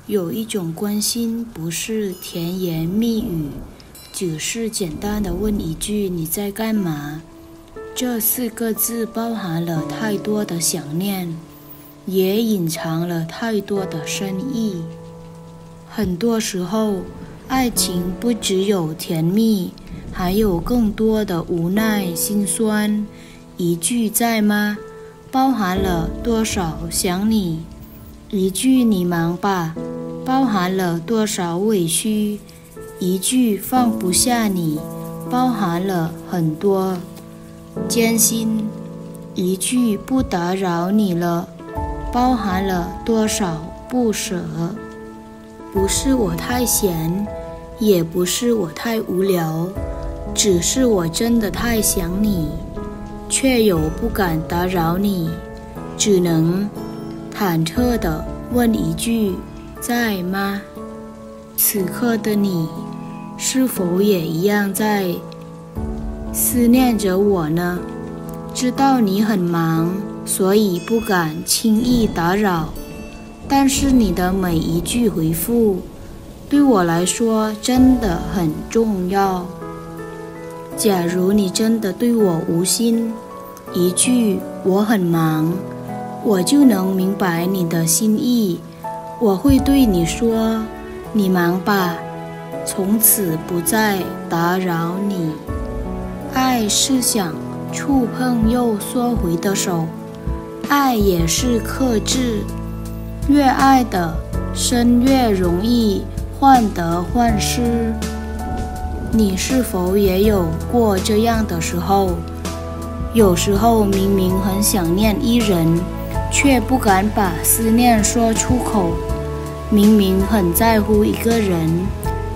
有一种关心不是甜言蜜语，只是简单的问一句你在干嘛。这4个字包含了太多的想念，也隐藏了太多的深意。很多时候，爱情不只有甜蜜，还有更多的无奈心酸。一句在吗，包含了多少想你？一句你忙吧，包含了多少委屈？一句放不下你，包含了很多艰辛。一句不打扰你了，包含了多少不舍？不是我太闲，也不是我太无聊，只是我真的太想你，却又不敢打扰你，只能忐忑地问一句在吗？此刻的你是否也一样在思念着我呢？知道你很忙，所以不敢轻易打扰，但是你的每一句回复对我来说真的很重要。假如你真的对我无心，一句我很忙，我就能明白你的心意。我会对你说你忙吧，从此不再打扰你。爱是想触碰又缩回的手，爱也是克制，越爱的深越容易患得患失。你是否也有过这样的时候？有时候明明很想念一人，却不敢把思念说出口；明明很在乎一个人，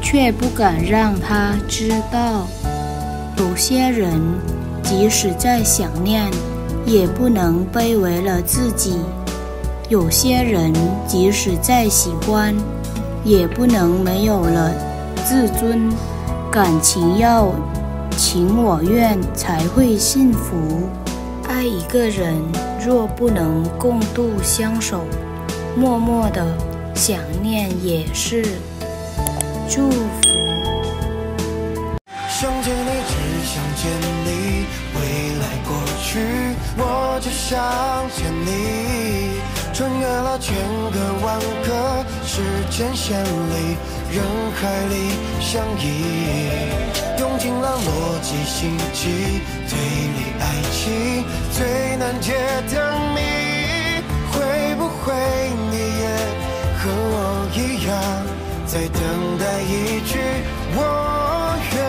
却不敢让他知道。有些人即使再想念，也不能卑微了自己；有些人即使再喜欢，也不能没有了自尊。感情要情我愿才会幸福。爱一个人，若不能共度相守，默默的想念也是祝福。想见你，只想见你，未来过去，我只想见你。穿越了千个万个时间线里，人海里相依，用尽了逻辑心机，推理爱情最难解的谜。会不会你也和我一样，在等待一句我愿